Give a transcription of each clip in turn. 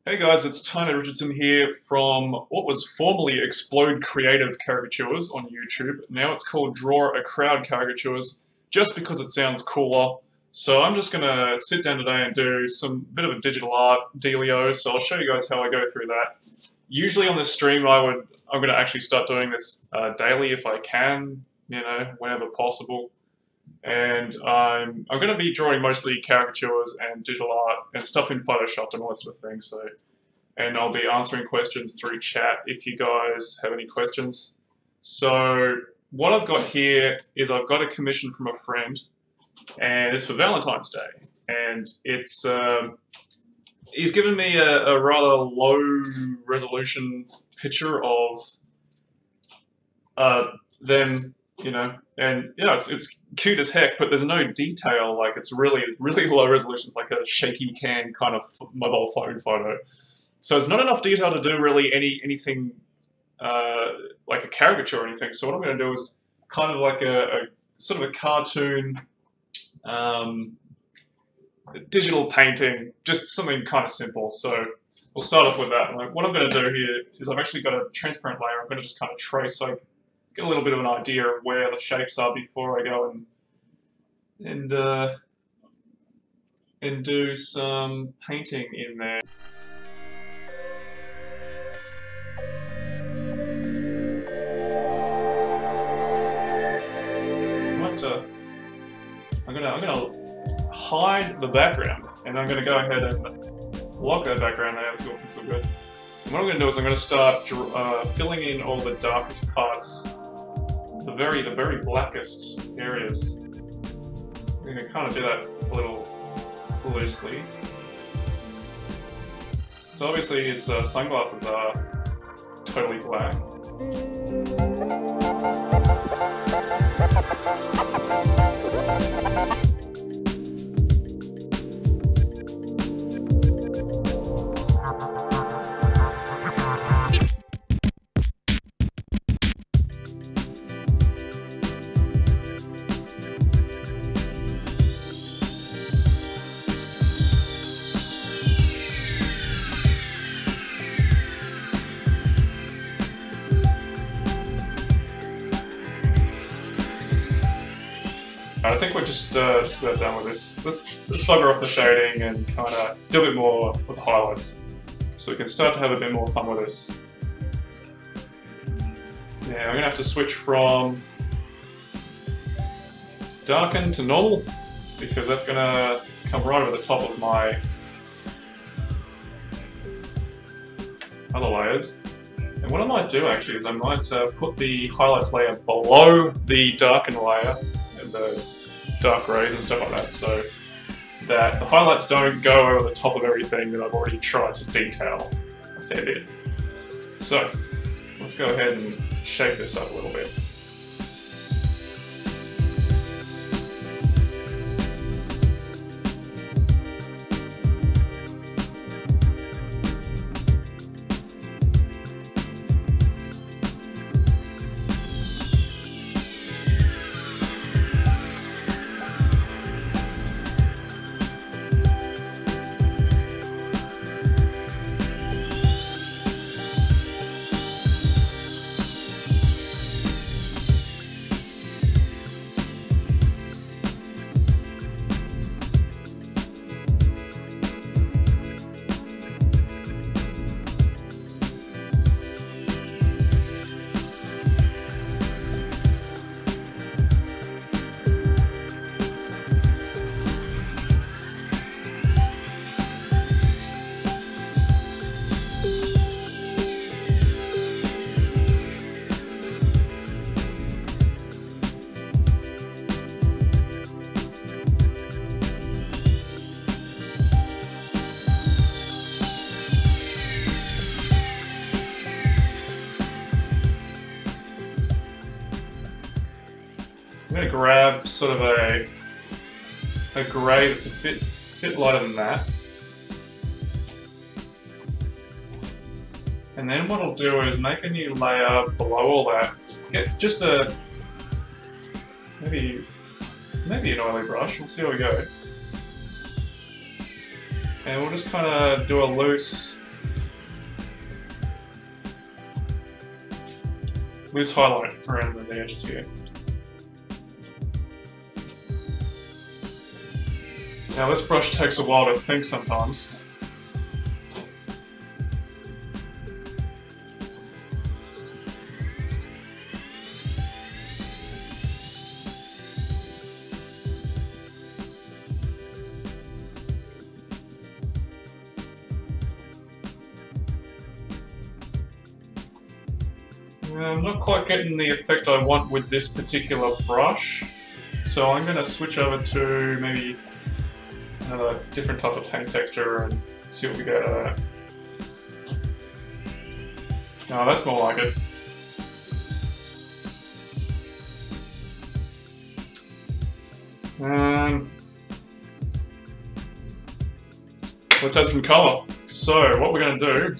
Hey guys, it's Tyler Richardson here from what was formerly Explode Creative Caricatures on YouTube. Now it's called Draw a Crowd Caricatures, just because it sounds cooler. So I'm just gonna sit down today and do some bit of a digital art dealio. So I'll show you guys how I go through that. Usually on this stream, I'm gonna actually start doing this daily if I can, whenever possible. And I'm going to be drawing mostly caricatures and digital art and stuff in Photoshop and all that sort of thing. And I'll be answering questions through chat if you guys have any questions. So what I've got here is I've got a commission from a friend, and it's for Valentine's Day. And it's he's given me a rather low resolution picture of them. It's cute as heck, but there's no detail. Like, it's really low resolution. It's like a shaky cam kind of mobile phone photo. So it's not enough detail to do really anything like a caricature or anything. So what I'm going to do is kind of like a sort of a cartoon digital painting, just something kind of simple. So we'll start off with that. Like, what I'm going to do here is I've actually got a transparent layer. I'm going to just kind of trace, like, get a little bit of an idea of where the shapes are before I go and do some painting in there. I'm gonna hide the background, and I'm gonna go ahead and lock that background out. It's looking so good. And what I'm gonna do is I'm gonna start filling in all the darkest parts. The very blackest areas. I'm going to kind of do that a little loosely. So obviously his sunglasses are totally black. I think we're just about done with this. Let's bugger off the shading and kind of do a bit more with the highlights, so we can start to have a bit more fun with this. Yeah, I'm gonna have to switch from darken to normal, because that's gonna come right over the top of my other layers. And what I might do actually is I might put the highlights layer below the darken layer and the dark rays and stuff like that, so that the highlights don't go over the top of everything that I've already tried to detail a fair bit. So let's go ahead and shape this up a little bit. I'm going to grab sort of a grey that's a bit lighter than that. And then what I'll do is make a new layer below all that. Get just a maybe an oily brush. We'll see how we go. And we'll just kind of do a loose this highlight around the edges here. Now this brush takes a while to think sometimes. I'm not quite getting the effect I want with this particular brush, so I'm going to switch over to maybe another different type of paint texture and see what we get out of that. No, that's more like it. Let's add some colour. So what we're going to do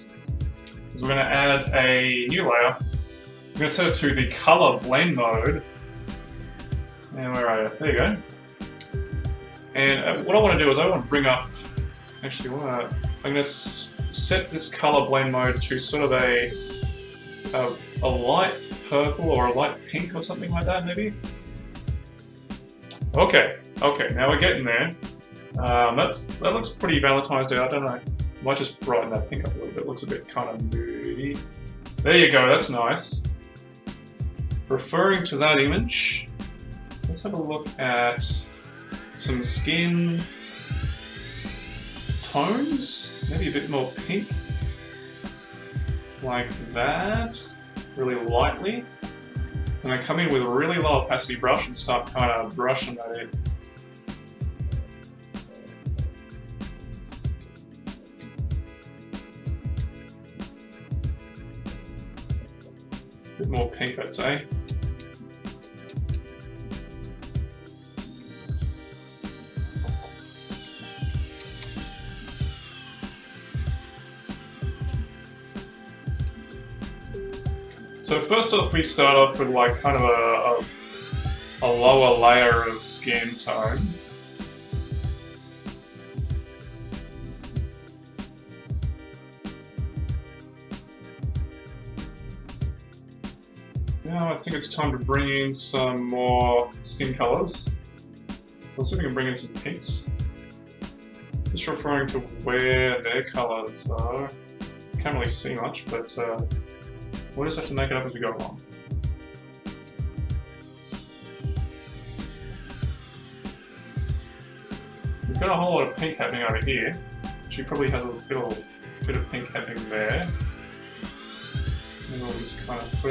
is we're going to add a new layer. I'm going to set it to the colour blend mode. And where are you? There you go. And what I want to do is I want to bring up, actually I'm going to set this colour blend mode to sort of a light purple or a light pink or something like that maybe. Okay, now we're getting there. That looks pretty Valentine's Day, I don't know. Might just brighten that pink up a little bit, looks a bit kind of moody. There you go, that's nice. Referring to that image, let's have a look at some skin tones, maybe a bit more pink, like that, really lightly. And I come in with a really low opacity brush and start kind of brushing that in. A bit more pink, I'd say. So first off, we start off with like kind of a lower layer of skin tone. Now I think it's time to bring in some more skin colours. So let's see if we can bring in some pinks. Just referring to where their colours are. Can't really see much, but we'll just have to make it up as we go along. We've got a whole lot of pink happening over here. She probably has a little bit of pink happening there. And we'll just kind of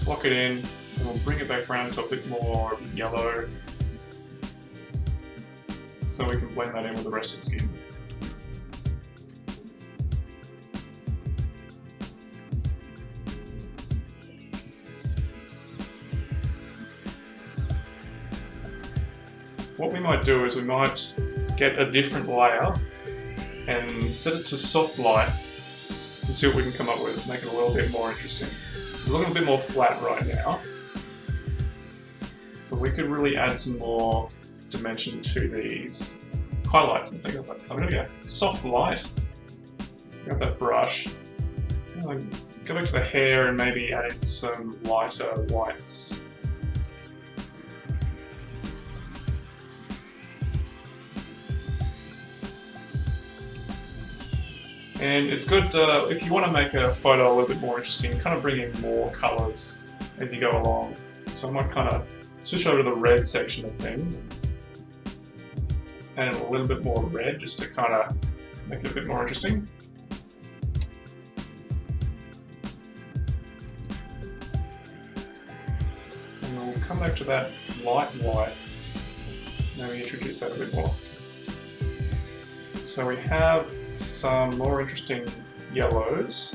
lock it in, and we'll bring it back around to a bit more yellow, so we can blend that in with the rest of the skin. What we might do is we might get a different layer and set it to soft light and see what we can come up with, make it a little bit more interesting. It's looking a bit more flat right now, but we could really add some more dimension to these highlights and things like that. So I'm going to go soft light, grab that brush, go back to the hair and maybe add some lighter whites. And it's good if you want to make a photo a little bit more interesting, kind of bring in more colours as you go along. So I might kind of switch over to the red section of things and add a little bit more red just to kind of make it a bit more interesting. And we'll come back to that light white. Maybe introduce that a bit more. So we have some more interesting yellows.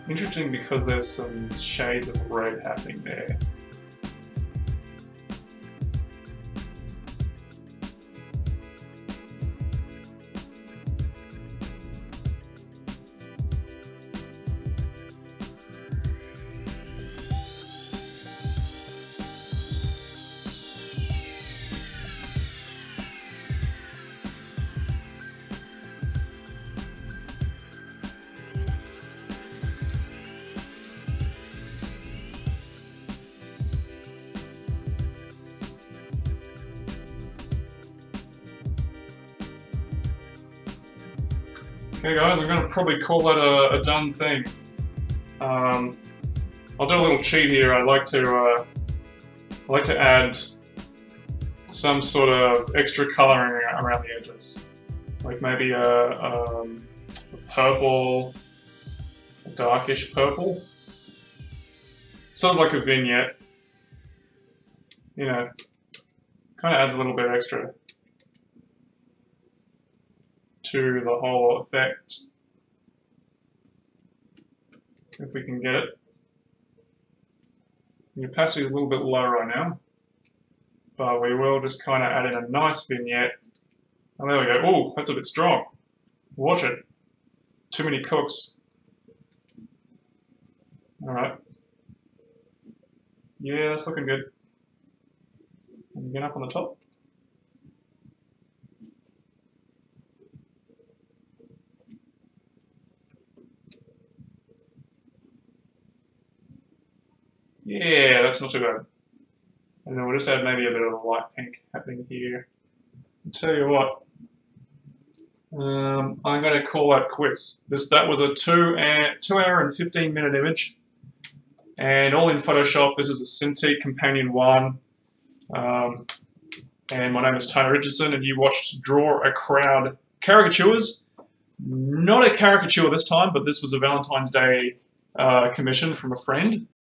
Interesting because there's some shades of red happening there. Okay guys, I'm going to probably call that a done thing. I'll do a little cheat here. I like to add some sort of extra colouring around the edges, like maybe a purple, a darkish purple, sort of like a vignette. You know, kind of adds a little bit extra to the whole effect, if we can get it. The opacity is a little bit low right now, but we will just kind of add in a nice vignette. And there we go. Oh, that's a bit strong. Watch it. Too many cooks. Alright. Yeah, that's looking good. And again up on the top. Yeah, that's not too bad. And then we'll just add maybe a bit of a light pink happening here. I'll tell you what, I'm going to call that quits. That was a 2 hour and 15-minute image, and all in Photoshop. This is a Cintiq Companion 1, and my name is Tony Richardson, and you watched Draw a Crowd Caricatures. Not a caricature this time, but this was a Valentine's Day commission from a friend.